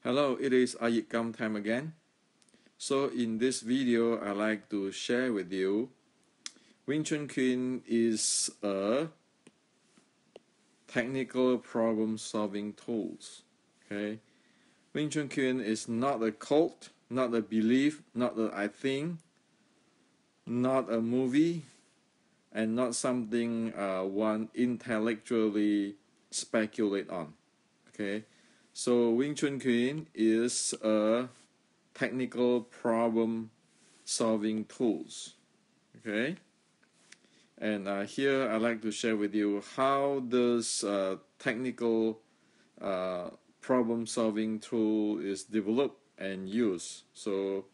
Hello, it is iYikKam time again. So in this video, I like to share with you Wing Chun Kuen is a technical problem solving tools. Okay, Wing Chun Kuen is not a cult, not a belief, not a I think, not a movie, and not something one intellectually speculate on. Okay, so Wing Chun Kuen is a technical problem solving tools. Okay, and here I'd like to share with you how this technical problem solving tool is developed and used, so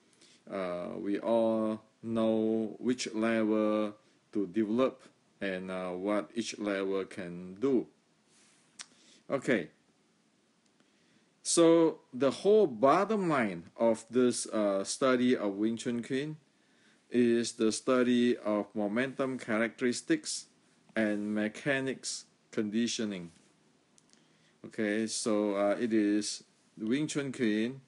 we all know which level to develop and what each level can do. Okay, so the whole bottom line of this study of Wing Chun Kuen is the study of momentum characteristics and mechanics conditioning. Okay, so it is Wing Chun Kuen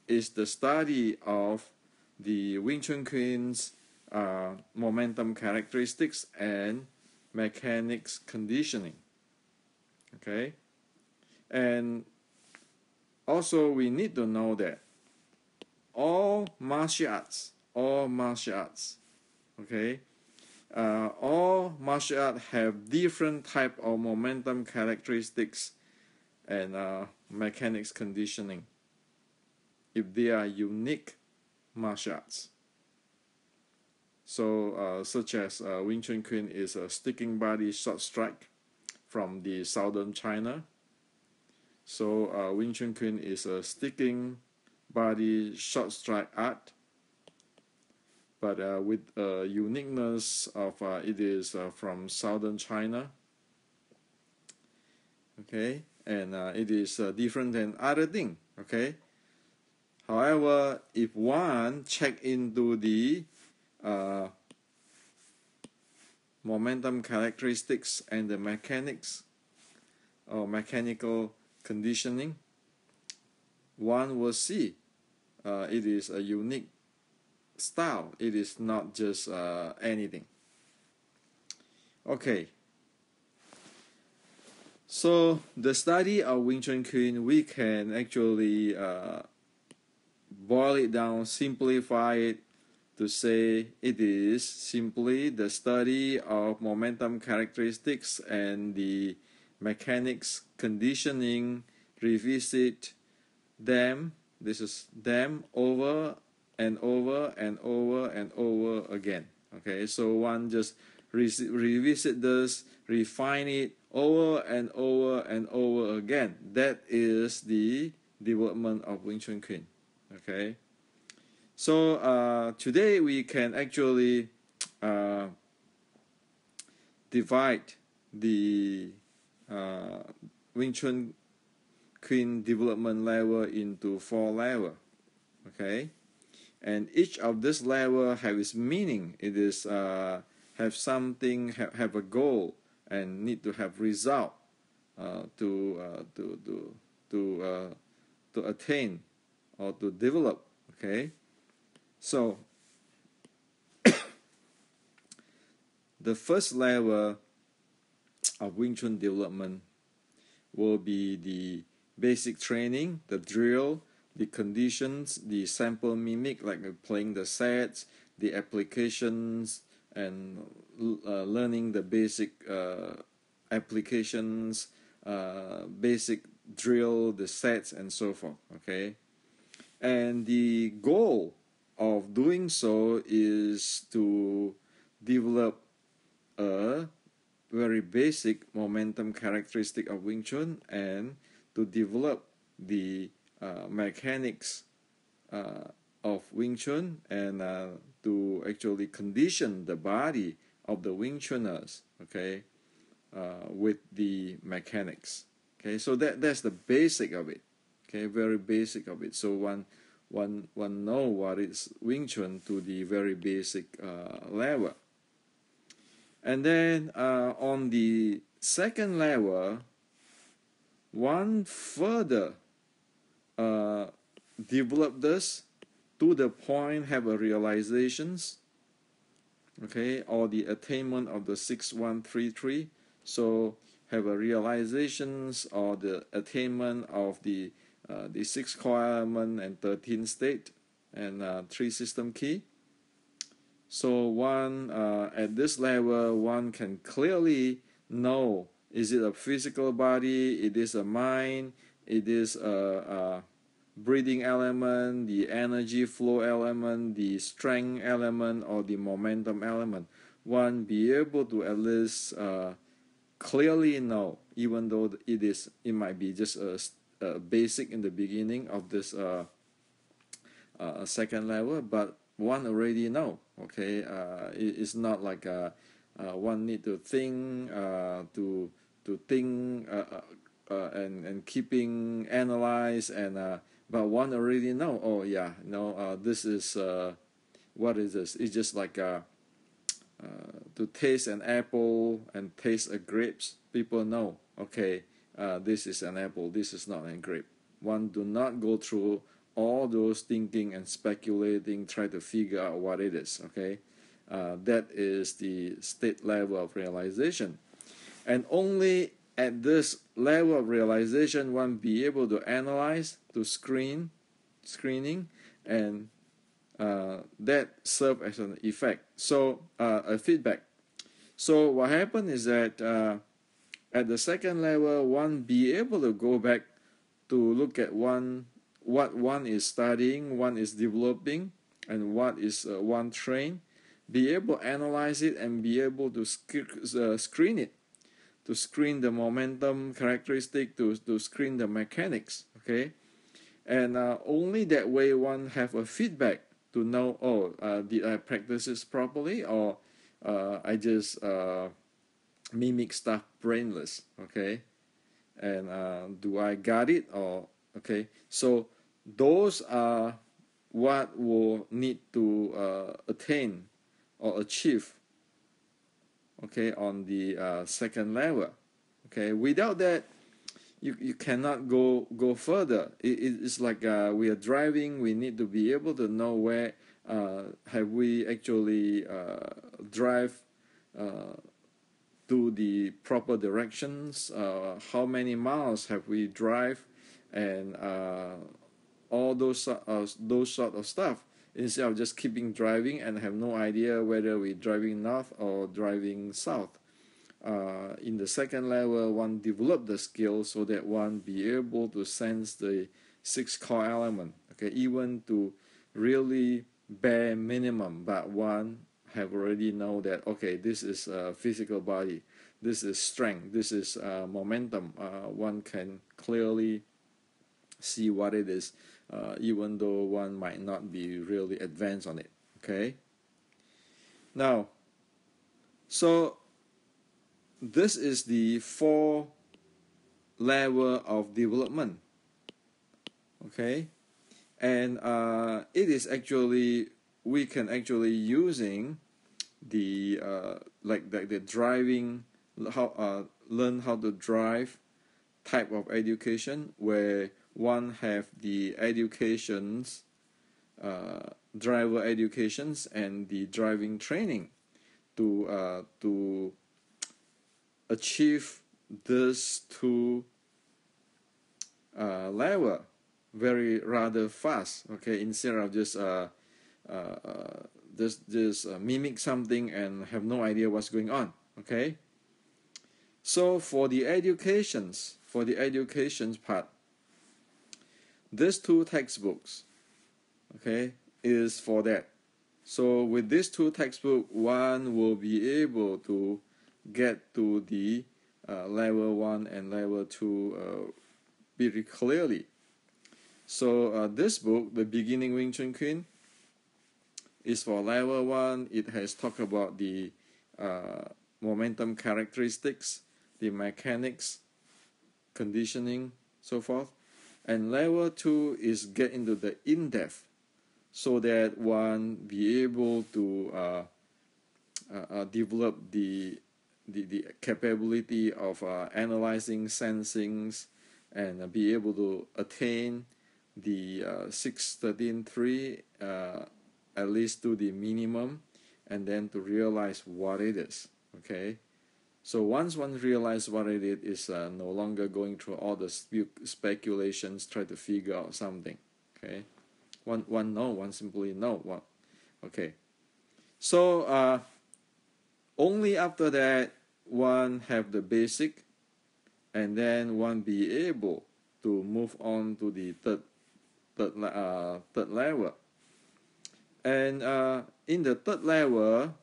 is the study of the Wing Chun Kuen's momentum characteristics and mechanics conditioning. Okay, and also we need to know that all martial arts, okay, all martial arts have different type of momentum characteristics and mechanics conditioning if they are unique martial arts. So such as Wing Chun Kuen is a sticking body short strike from the southern China. So Wing Chun Kuen is a sticking body short strike art, but with uniqueness of it is from southern China. Okay, and it is different than other thing. Okay, however, if one check into the momentum characteristics and the mechanics or mechanical conditioning, one will see it is a unique style. It is not just anything. Okay, so the study of Wing Chun Kuen, we can actually boil it down, simplify it to say it is simply the study of momentum characteristics and the mechanics conditioning, revisit them. This is them over and over and over and over again. Okay, so one just revisit this, refine it over and over and over again. That is the development of Wing Chun Kuen. Okay, so today we can actually divide the Wing Chun Kuen development level into 4 levels. Okay, and each of this level have its meaning. It is have something, have a goal, and need to have result to attain or to develop. Okay, so the first level of Wing Chun development will be the basic training, the drill, the conditions, the sample mimic, like playing the sets, the applications, and learning the basic applications, basic drill, the sets, and so forth. Okay, and the goal of doing so is to develop a very basic momentum characteristic of Wing Chun and to develop the mechanics of Wing Chun and to actually condition the body of the Wing Chunners, okay, with the mechanics. Okay, so that's the basic of it. Okay, very basic of it. So one know what is Wing Chun to the very basic level. And then on the second level, one further uh, develop this to the point, have a realizations, okay, or the attainment of the 6133. So have a realizations or the attainment of the 6 core element and 13 state and 3 system key. So one at this level, one can clearly know, is it a physical body, it is a mind, it is a breathing element, the energy flow element, the strength element, or the momentum element. One be able to at least clearly know, even though it might be just a basic in the beginning of this second level, but one already know. Okay, it's not like one need to think to think and keeping analyze and but one already know. Oh yeah, no, this is what is this? It's just like to taste an apple and taste a grapes. People know. Okay, this is an apple. This is not a grape. One do not go through all those thinking and speculating, try to figure out what it is. Okay, that is the state level of realization, and only at this level of realization one be able to analyze, to screening, and that serve as an effect. So a feedback. So what happened is that at the second level, one be able to go back to look at what one is studying, one is developing, and what is one trained, be able to analyze it and be able to screen it, to screen the momentum characteristic, to screen the mechanics, okay? And only that way one have a feedback to know, oh, did I practice this properly, or I just mimic stuff brainless, okay? And do I got it, or okay? So those are what will need to attain or achieve, okay, on the second level. Okay, without that, you cannot go further. It's like we are driving. We need to be able to know where have we actually drive to the proper directions. How many miles have we drive, and all those sort of stuff. Instead of just keeping driving and have no idea whether we're driving north or driving south. In the second level, one develop the skill so that one be able to sense the 6 core element. Okay, even to really bare minimum, but one have already know that, okay, this is a physical body, this is strength, this is momentum. One can clearly see what it is, even though one might not be really advanced on it. Okay, now, so this is the 4 level of development. Okay, and it is actually, we can actually using the like the driving, how learn how to drive type of education, where one have the educations, driver educations, and the driving training to achieve this 2 level very rather fast. Okay, instead of just mimic something and have no idea what's going on. Okay, so for the educations part, these 2 textbooks, okay, is for that. So with these 2 textbooks, one will be able to get to the level 1 and level 2 very clearly. So this book, The Beginning Wing Chun Kuen, is for level 1. It has talked about the momentum characteristics, the mechanics, conditioning, so forth. And level 2 is get into the in-depth, so that one be able to develop the capability of analyzing, sensing, and be able to attain the 613.3 at least to the minimum, and then to realize what it is. Okay, so once one realizes what it is no longer going through all the speculations, try to figure out something. Okay, one simply know what. Okay, so only after that one have the basic, and then one be able to move on to the third level. And in the third level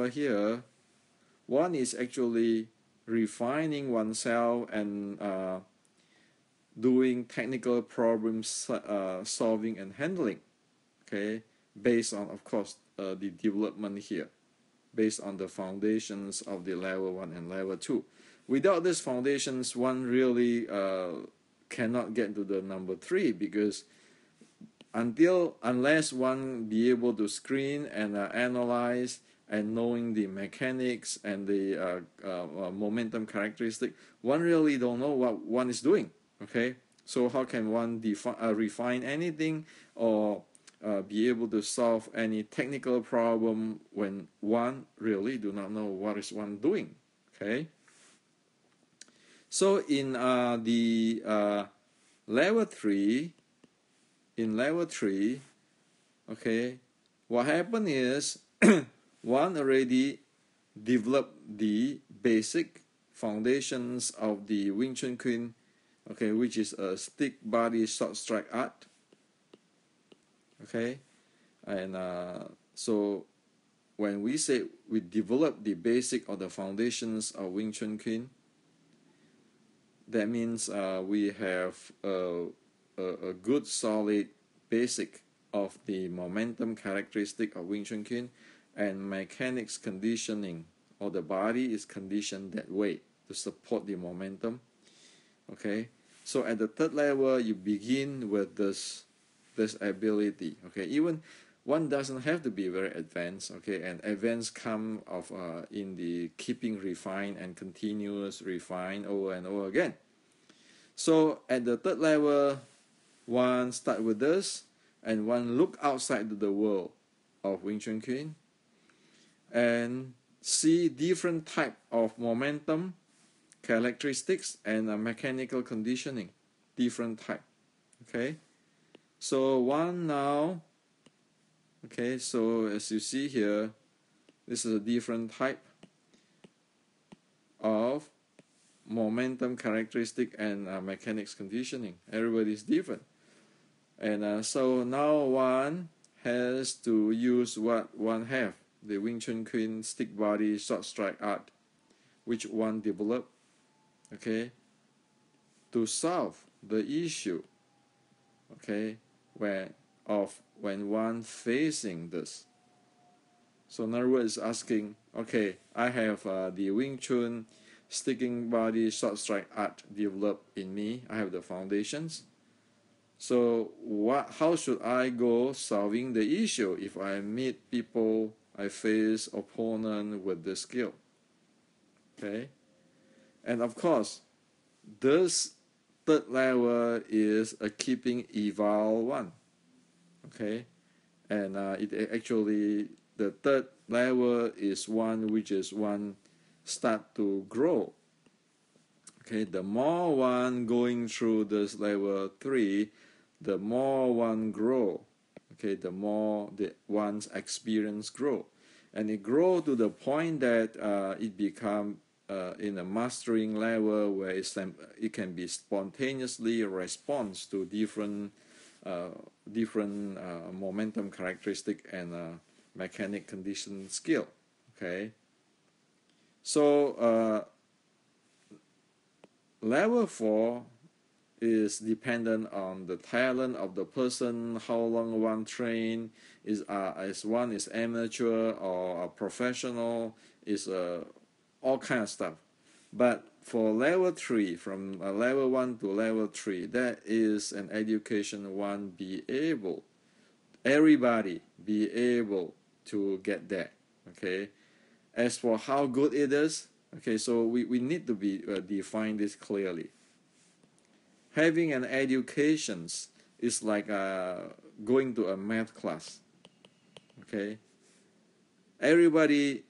here, one is actually refining oneself and doing technical problem solving and handling. Okay, based on, of course, the development here, based on the foundations of the level 1 and level 2. Without these foundations, one really cannot get to the number 3, because unless one be able to screen and analyze and knowing the mechanics and the momentum characteristic, one really don't know what one is doing. Okay, so how can one refine anything or be able to solve any technical problem when one really do not know what is one doing? Okay, so in the level 3, okay, what happened is one already developed the basic foundations of the Wing Chun Kuen, okay, which is a stick body short strike art. Okay, and so when we say we develop the basic or the foundations of Wing Chun Kuen, that means we have a good solid basic of the momentum characteristic of Wing Chun Kuen, and mechanics conditioning, or the body is conditioned that way to support the momentum. Okay, so at the third level you begin with this ability. Okay, even one doesn't have to be very advanced. Okay, and advanced come of in the keeping refined and continuous refine over and over again. So at the third level, one start with this, and one look outside the world of Wing Chun Kuen and see different type of momentum characteristics and mechanical conditioning, different type. Okay, so one now, okay, so as you see here, this is a different type of momentum characteristic and mechanics conditioning. Everybody is different. And so now one has to use what one have, the Wing Chun Kuen stick body short strike art, which one developed, okay, to solve the issue, okay, when one facing this. So in other words, asking, okay, I have the Wing Chun sticking body short strike art developed in me. I have the foundations. So how should I go solving the issue if I meet people, I face opponent with the skill? Okay, and of course, this third level is a keeping eval one. Okay, and it actually, the third level is one which is one start to grow. Okay, the more one going through this level 3, the more one grow. Okay, the more one's experience grow, and it grow to the point that it become in a mastering level where it can be spontaneously response to different momentum characteristic and mechanic condition skill. Okay, so level 4 is dependent on the talent of the person, how long one train, as one is amateur or a professional, is all kind of stuff. But for level 3, from level 1 to level 3, that is an education one everybody be able to get there. Okay, as for how good it is, okay, so we need to be define this clearly. having an education is like going to a math class. Okay, everybody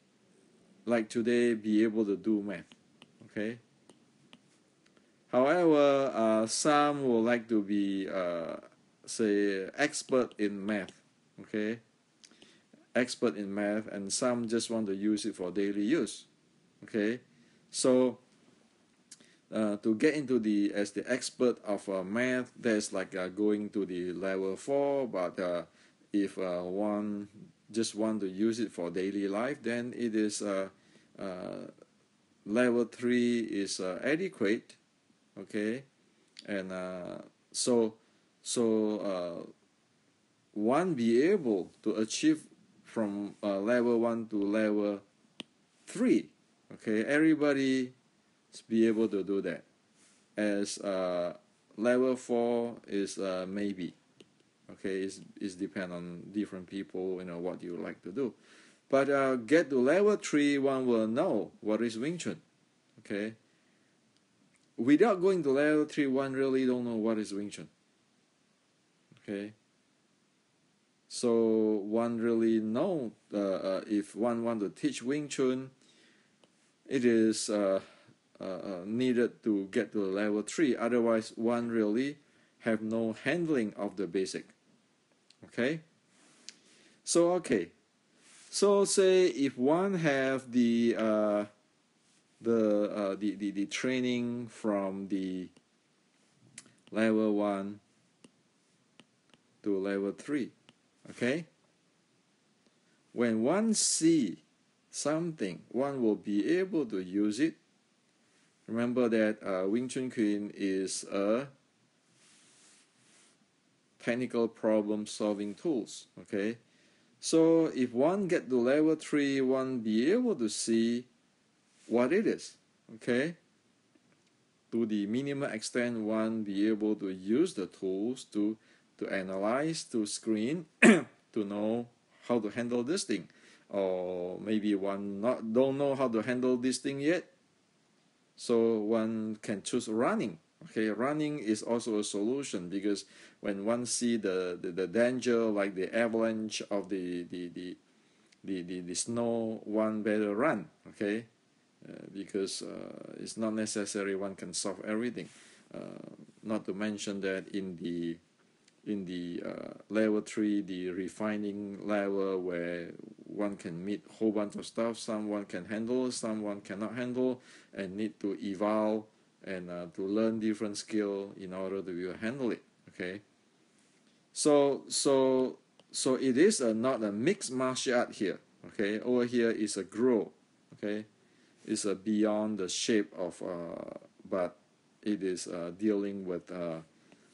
like today be able to do math. Okay, however, some would like to be say expert in math. Okay, expert in math, and some just want to use it for daily use. Okay, so to get into the as the expert of math, there's like going to the level 4, but if one just want to use it for daily life, then it is level 3 is adequate. Okay, and so one be able to achieve from level 1 to level 3. Okay, everybody be able to do that, as level 4 is maybe. Okay, it's depend on different people, what you like to do. But get to level 3, one will know what is Wing Chun. Okay, without going to level 3, one really don't know what is Wing Chun. Okay, so one really know if one want to teach Wing Chun, it is needed to get to level 3. Otherwise, one really have no handling of the basic. Okay. So say if one have the training from the level 1 to level 3. Okay. When one see something, one will be able to use it. Remember that Wing Chun Kuen is a technical problem solving tools. Okay, so if one get to level 3, one be able to see what it is. Okay, to the minimum extent, one be able to use the tools to analyze, to screen, to know how to handle this thing. Or maybe one don't know how to handle this thing yet, so one can choose running. Okay, running is also a solution, because when one see the danger, like the avalanche of the snow, one better run. Okay, because it's not necessary one can solve everything. Not to mention that in the level 3, the refining level, where one can meet whole bunch of stuff, someone can handle, someone cannot handle, and need to evolve and to learn different skill in order to be able to handle it. Okay, so it is not a mixed martial art here. Okay, over here is a grow. Okay, it's a beyond the shape of but it is dealing with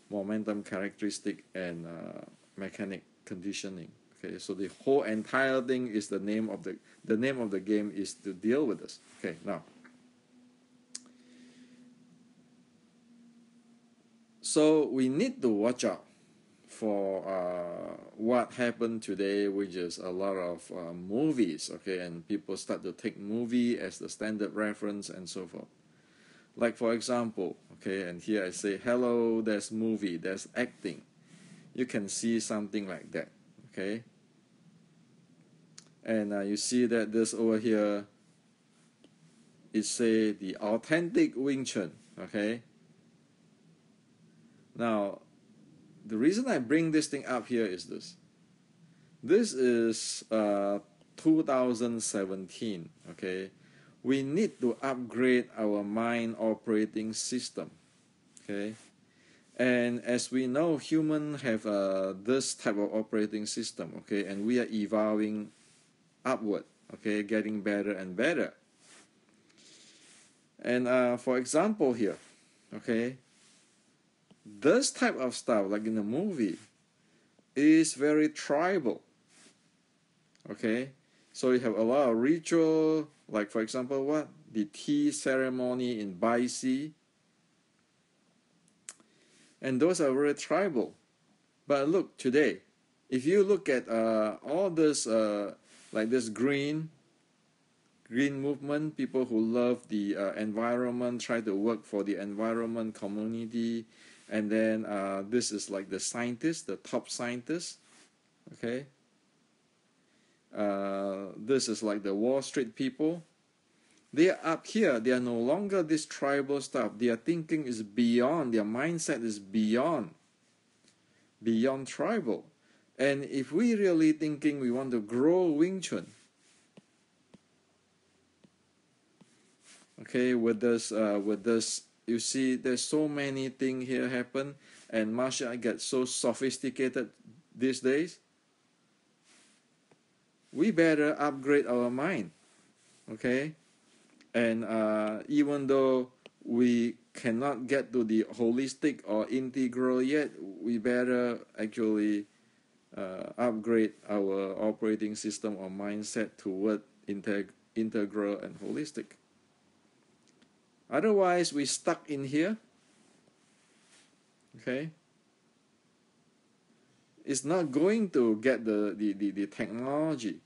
momentum characteristic and mechanic conditioning. Okay, so the whole entire thing is the name of the game is to deal with this. Okay, now, so we need to watch out for what happened today, which is a lot of movies. Okay, and people start to take movie as the standard reference and so forth. Like for example, okay, and here I say, hello, there's movie, there's acting. You can see something like that. Okay, and you see that this over here is say the authentic Wing Chun. Okay, now the reason I bring this thing up here is this. This is 2017. Okay, we need to upgrade our mind operating system. Okay, and as we know, humans have this type of operating system. Okay, and we are evolving upward. Okay, getting better and better. And for example here, okay, this type of stuff, like in the movie, is very tribal. Okay, so you have a lot of ritual, like for example, what? The tea ceremony in Baisi. And those are very tribal. But look, today, if you look at all this, like this green movement, people who love the environment, try to work for the environment community, and then this is like the scientists, the top scientists, okay. This is like the Wall Street people. They are up here. They are no longer this tribal stuff. Their thinking is beyond, their mindset is beyond tribal. And if we really thinking we want to grow Wing Chun, okay, with this, you see, there's so many things here happen, and martial art gets so sophisticated these days. We better upgrade our mind, okay? And even though we cannot get to the holistic or integral yet, we better actually upgrade our operating system or mindset toward integral and holistic. Otherwise, we stuck in here, okay? It's not going to get the technology,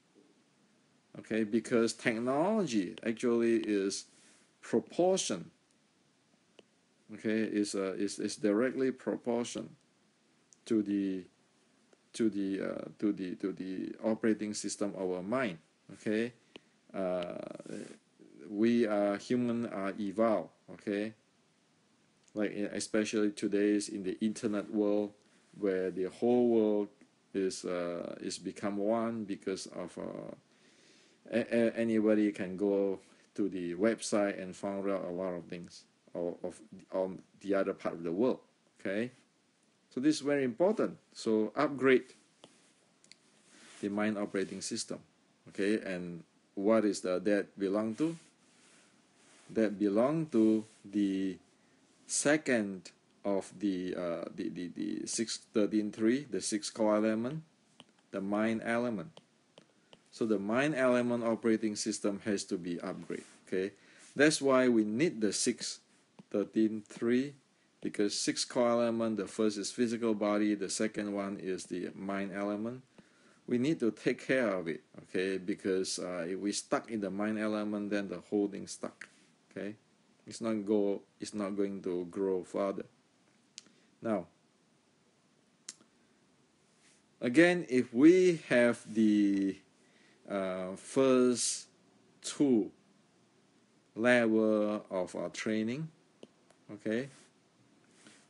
okay, because technology actually is proportion, okay, is directly proportion to the operating system of our mind, okay. We are human, are evolved, okay, like especially today's in the internet world, where the whole world is become one because of anybody can go to the website and find out a lot of things on the other part of the world, okay. So this is very important. So upgrade the mind operating system, okay. And what is that belong to? That belong to the second of the 613.3, the 6 core element, the mind element. So the mind element operating system has to be upgraded, okay. That's why we need the 613.3, because 6 core element, the first is physical body, the second one is the mind element. We need to take care of it, okay, because if we stuck in the mind element, then the whole thing stuck, okay. It's not going to grow further. Now, again, if we have the first 2 level of our training, okay,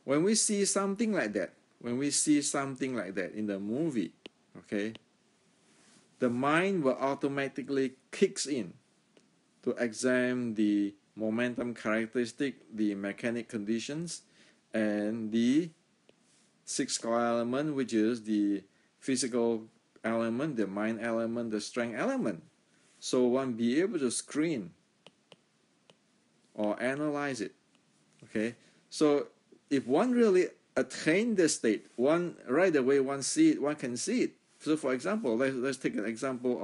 when we see something like that, in the movie, okay, the mind will automatically kicks in to examine the momentum characteristic, the mechanic conditions, and the 6 core element, which is the physical element, the mind element, the strength element. So one be able to screen or analyze it, okay. So if one really attain this state, one right away one can see it. So for example, let's take an example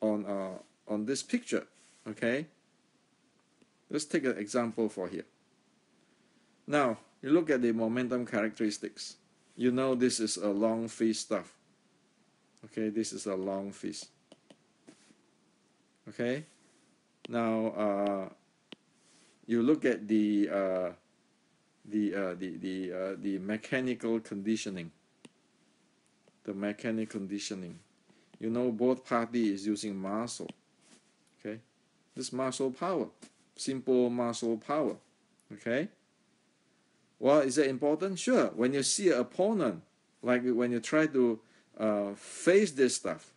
on this picture, okay. Let's take an example for here. Now you look at the momentum characteristics. You know this is a long fist stuff. Okay, this is a long fist. Okay. Now you look at the mechanical conditioning. The mechanical conditioning. You know both parties is using muscle. Okay, this muscle power, simple muscle power. Okay. Well, is it important? Sure. When you see an opponent, like when you try to face this stuff,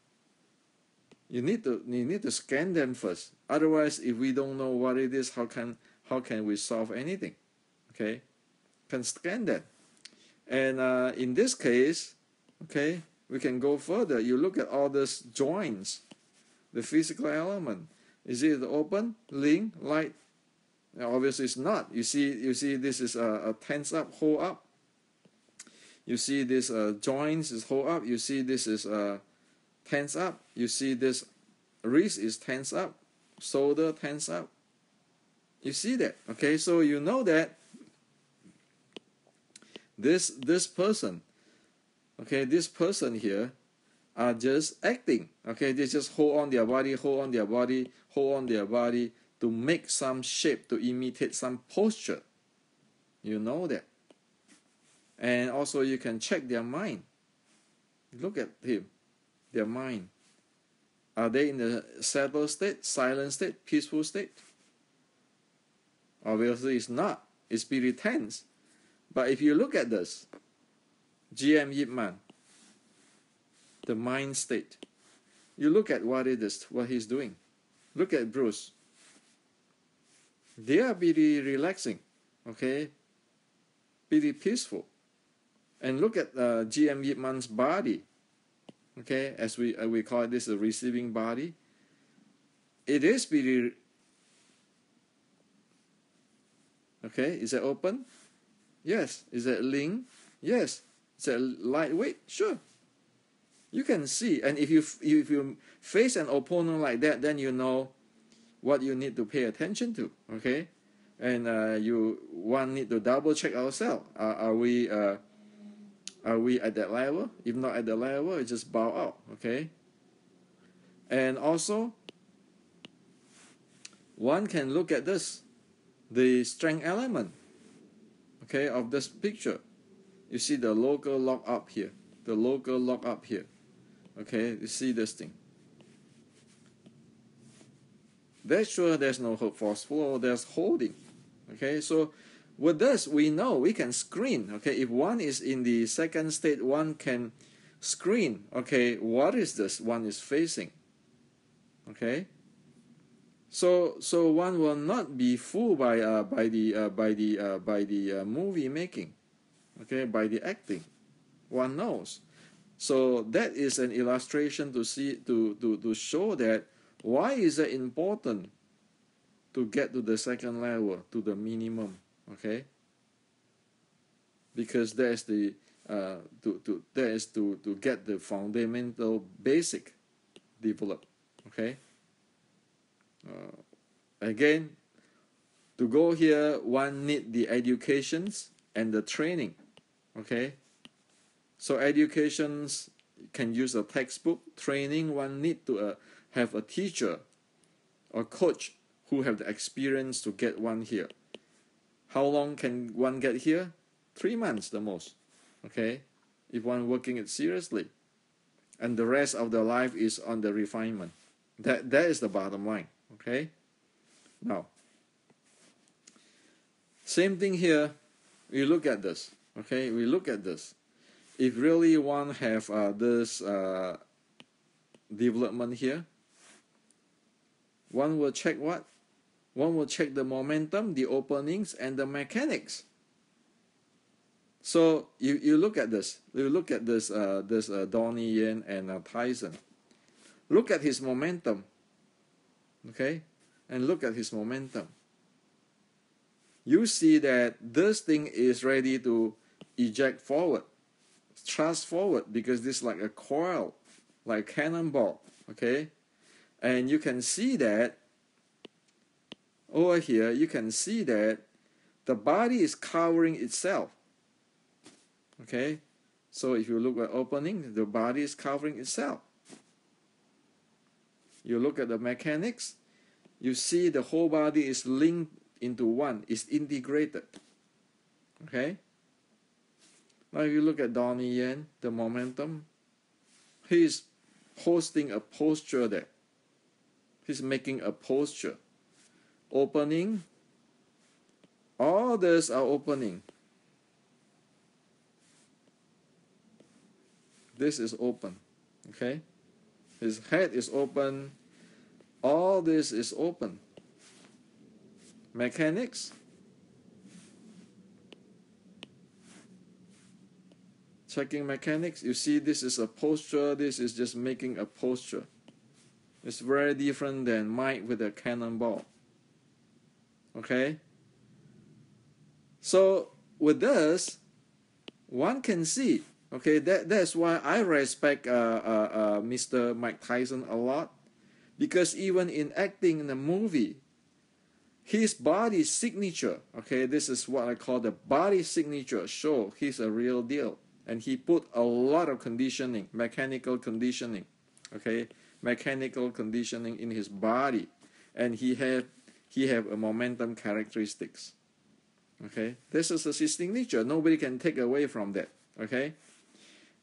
you need to scan them first. Otherwise, if we don't know what it is, how can we solve anything? Okay, can scan that. And in this case, okay, we can go further. You look at all these joints, the physical element. Is it open, link, light? Obviously, it's not. You see, this is a tense up, hold up. You see this joints is hold up. You see this is tense up. You see this wrist is tense up, shoulder tense up. You see that, okay? So you know that this person, okay, this person here are just acting, okay? They just hold on their body to make some shape, to imitate some posture. You know that. And also you can check their mind. Look at him, their mind. Are they in a settled state, silent state, peaceful state? Obviously it's not. It's pretty tense. But if you look at this, GM Yip Man, the mind state, you look at what it is, what he's doing. Look at Bruce. They are pretty relaxing, okay? Pretty peaceful. And look at GM Yip Man's body, okay? As we call this a receiving body. It is pretty, okay? Is it open? Yes. Is it lean? Yes. Is it lightweight? Sure. You can see, and if you face an opponent like that, then you know what you need to pay attention to, okay? And one need to double check ourselves. Are we at that level? If not at the level, just bow out, okay? And also, one can look at this, the strength element, okay, of this picture. You see the local lock up here, the local lock up here. Okay, you see this thing. That's sure there's no force flow, there's holding. Okay, so with this, we know we can screen. Okay, if one is in the second state, one can screen. Okay, what is this one is facing? Okay, so one will not be fooled by the movie making. Okay, by the acting, one knows. So that is an illustration to show that why is it important to get to the second level, to the minimum, okay? Because that is the to get the fundamental basic developed, okay? Again, to go here, one need the educations and the training, okay? So educations can use a textbook. Training, one need to have a teacher or coach who have the experience to get one here. How long can one get here? 3 months the most, okay? If one working it seriously. And the rest of the life is on the refinement. That is the bottom line, okay? Now, same thing here. We look at this, okay? We look at this. If really one have this development here, one will check what? One will check the momentum, the openings, and the mechanics. So you look at this. You look at this Donnie Yen and Tyson. Look at his momentum, okay? And look at his momentum. You see that this thing is ready to eject forward. Thrust forward, because this is like a coil, like a cannonball, okay? And you can see that over here, you can see that the body is covering itself, okay? So if you look at opening, the body is covering itself. You look at the mechanics, you see the whole body is linked into one, is integrated, okay? Now if you look at Donnie Yen, the momentum, he's hosting a posture there. He's making a posture. Opening, all these are opening. This is open, okay? His head is open, all this is open. Mechanics, checking mechanics, you see this is a posture, this is just making a posture. It's very different than Mike with a cannonball. Okay? So with this, one can see, okay, that's why I respect Mr. Mike Tyson a lot, because even in acting in a movie, his body signature, okay, this is what I call the body signature, show he's a real deal. And he put a lot of conditioning, mechanical conditioning, okay, mechanical conditioning in his body, and he have a momentum characteristics. Okay, this is his signature. Nobody can take away from that. Okay,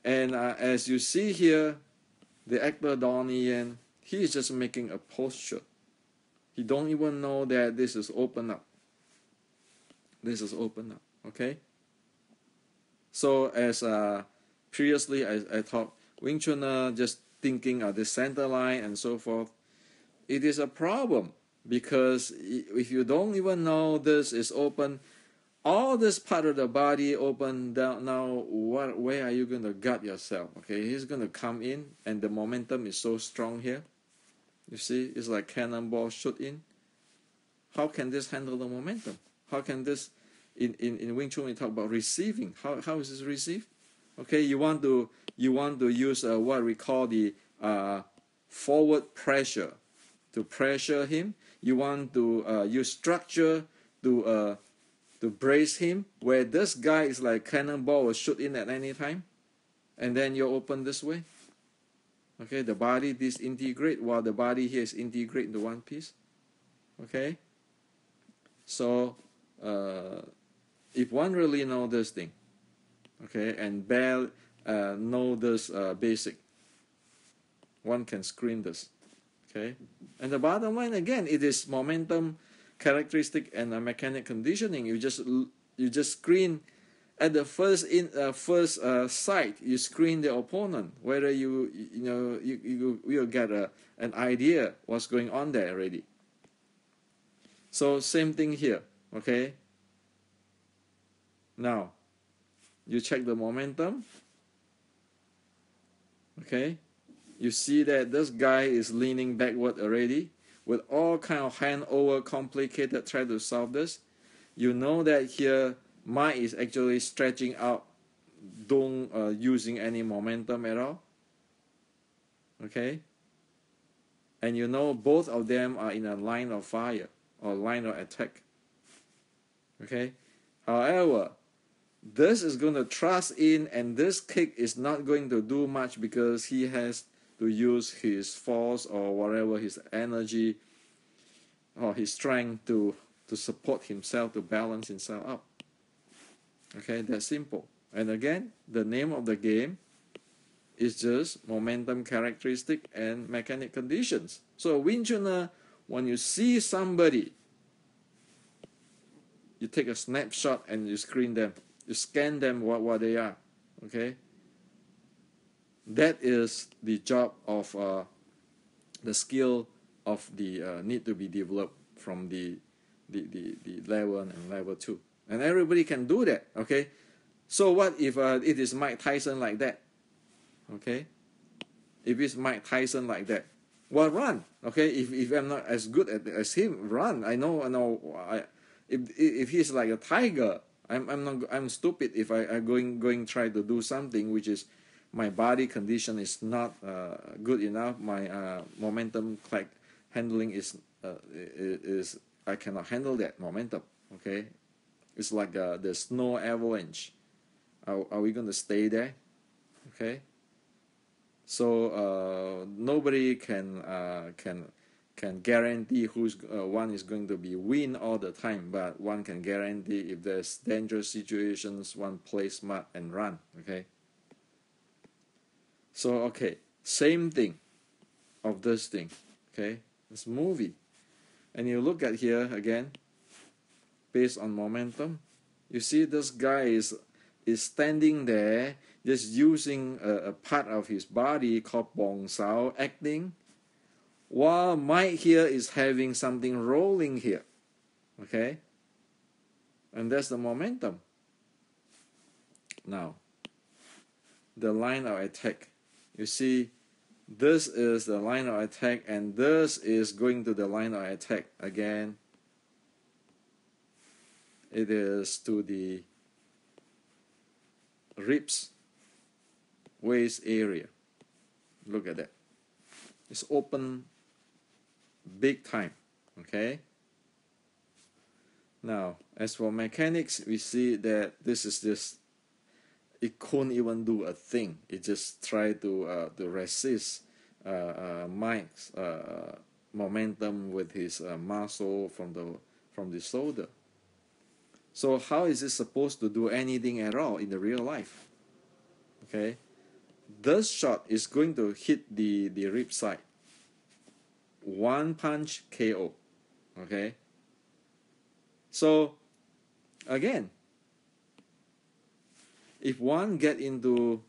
and as you see here, the actor Donnie Yen, he is just making a posture. He don't even know that this is open up. This is open up. Okay. So as previously I talked, Wing Chun just thinking of the center line and so forth. It is a problem because if you don't even know this is open, all this part of the body open down. Now, where are you going to guard yourself? Okay, he's going to come in, and the momentum is so strong here. You see, it's like cannonball shoot in. How can this handle the momentum? How can this, in Wing Chun we talk about receiving. How is this received? Okay, you want to use what we call the forward pressure to pressure him. You want to use structure to brace him, where this guy is like cannonball will shoot in at any time, and then you open this way. Okay, the body disintegrate while the body here is integrate into one piece. Okay, so if one really know this thing, okay, and know this basic, one can screen this. Okay, and the bottom line again, it is momentum characteristic and mechanic conditioning. You just screen at the first sight. You screen the opponent, whether you will get an idea what's going on there already. So same thing here. Okay, now you check the momentum. Okay, you see that this guy is leaning backward already with all kind of hand over complicated try to solve this. You know that here mind is actually stretching out, don't using any momentum at all. Okay, and you know both of them are in a line of fire or line of attack. Okay, however, this is going to thrust in, and this kick is not going to do much because he has to use his force or whatever, his energy or his strength to support himself, to balance himself up. Okay, that's simple. And again, the name of the game is just momentum characteristic and mechanic conditions. So Wing Chun, when you see somebody, you take a snapshot and you screen them. You scan them what they are. Okay, that is the job of the skill of the need to be developed from the level 1 and level 2, and everybody can do that. Okay, so what if it is Mike Tyson like that? Okay, if it's Mike Tyson like that, well, run. Okay, if I'm not as good as him, run. I know. If he's like a tiger, I'm stupid if I going try to do something which is my body condition is not good enough. My momentum handling is I cannot handle that momentum. Okay, it's like the snow avalanche. Are we going to stay there? Okay, so nobody can guarantee who's one is going to be win all the time, but one can guarantee if there's dangerous situations, one play smart and run. Okay. So okay, same thing of this thing. Okay, this movie, and you look at here again, based on momentum, you see this guy is standing there, just using a part of his body called Bong Sao acting, while Mike here is having something rolling here. Okay, and that's the momentum. Now, the line of attack. You see, this is the line of attack, and this is going to the line of attack again. It is to the ribs, waist area. Look at that. It's open big time. Okay. Now, as for mechanics, we see that this is just, it couldn't even do a thing. It just tried to resist Mike's momentum with his muscle from the shoulder. So how is it supposed to do anything at all in the real life? Okay, this shot is going to hit the rib side. One punch KO. Okay, so again, if one get into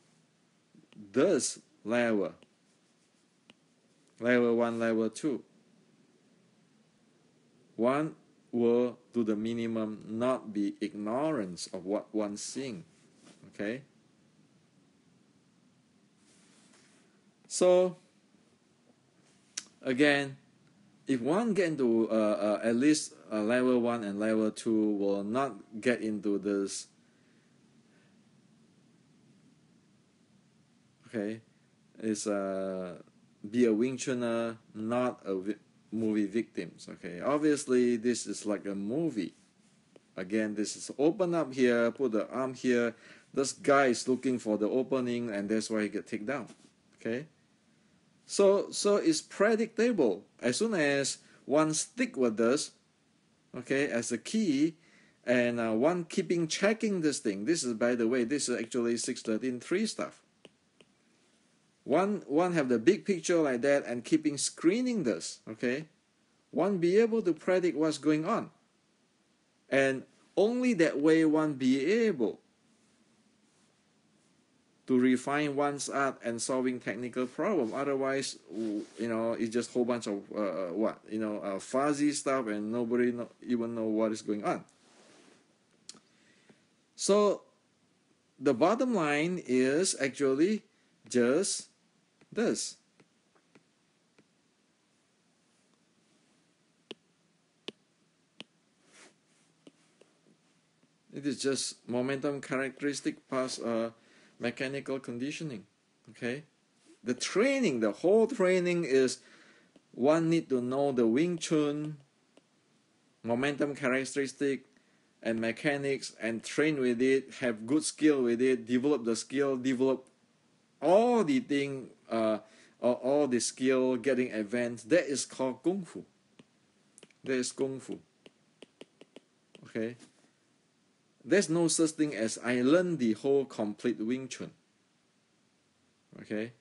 this level 1, level 2, one will do the minimum, not be ignorance of what one's seeing. Okay, so again, if one get into at least level 1 and level 2, will not get into this. Okay, is be a Wing Chuner, not a movie victims. Okay, obviously this is like a movie. Again, this is open up here, put the arm here. This guy is looking for the opening, and that's why he get taken down. Okay, so it's predictable. As soon as one stick with this, okay, as a key, and one keeping checking this thing. This is, by the way, this is actually 613.3 stuff. One have the big picture like that and keeping screening this, okay? One be able to predict what's going on. And only that way one be able to refine one's art and solving technical problem. Otherwise, it's just a whole bunch of fuzzy stuff, and nobody even know what is going on. So the bottom line is actually just this. It is just momentum characteristic plus mechanical conditioning. Okay, the training, the whole training is one need to know the Wing Chun momentum characteristic and mechanics, and train with it, have good skill with it, develop the skill, develop all the thing, all the skill, getting advanced. That is called kungfu. That is kungfu. Okay, there's no such thing as I learned the whole complete Wing Chun. Okay,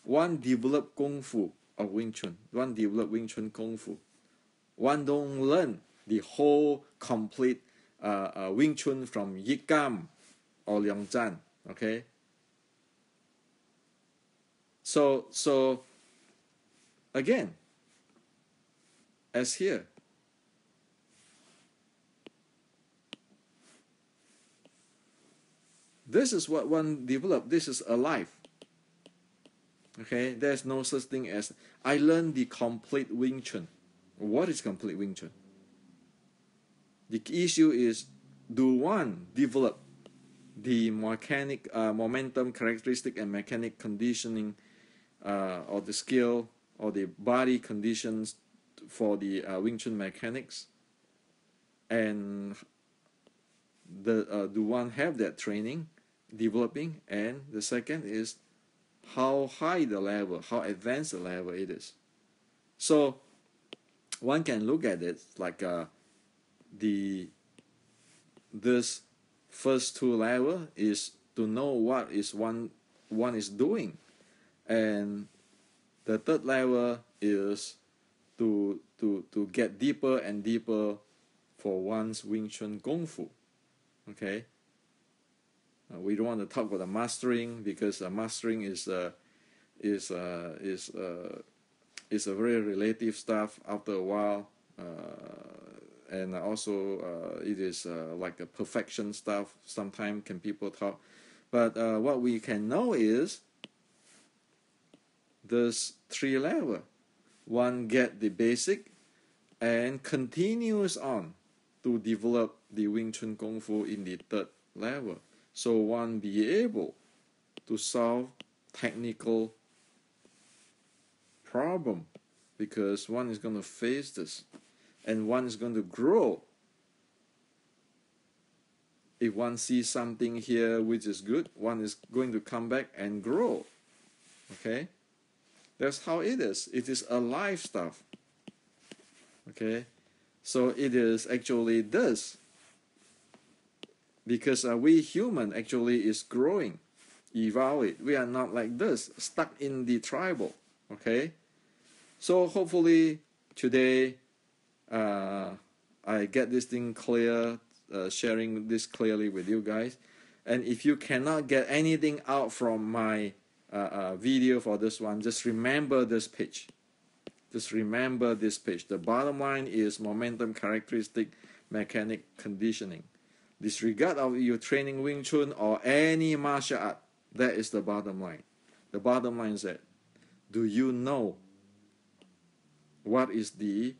one develop kungfu of Wing Chun, one develop Wing Chun kungfu. One don't learn the whole complete Wing Chun from iYikKam or Zhan. Okay, so again, as here, this is what one developed. This is alive. Okay, there's no such thing as I learned the complete Wing Chun. What is complete Wing Chun? The issue is, do one develop the momentum characteristic and mechanic conditioning, or the skill or the body conditions for the Wing Chun mechanics, and do one have that training developing? And the second is how high the level, how advanced the level it is. So one can look at it like this first two level is to know what is one is doing, and the third level is to get deeper and deeper for one's Wing Chun kungfu. Okay, we don't want to talk about the mastering, because mastering is a very relative stuff after a while, and also it is like a perfection stuff. Sometimes can people talk, but what we can know is this 3 level. One get the basic and continues on to develop the Wing Chun Kung Fu in the 3rd level. So one be able to solve technical problem, because one is going to face this, and one is going to grow. If one sees something here which is good, one is going to come back and grow. Okay, that's how it is. It is alive stuff. Okay, so it is actually this. because we human actually is growing, evolve. We are not like this, stuck in the tribal. Okay, so hopefully today I get this thing clear, sharing this clearly with you guys. And if you cannot get anything out from my video for this one, just remember this page. Just remember this page. The bottom line is momentum, characteristic, mechanic, conditioning. Disregard of you training Wing Chun or any martial art. That is the bottom line. The bottom line is that, do you know what is the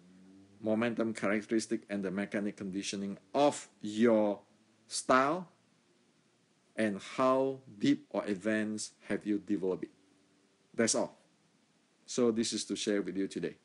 momentum, characteristic, and the mechanic conditioning of your style, and how deep or advanced have you developed it? That's all. So this is to share with you today.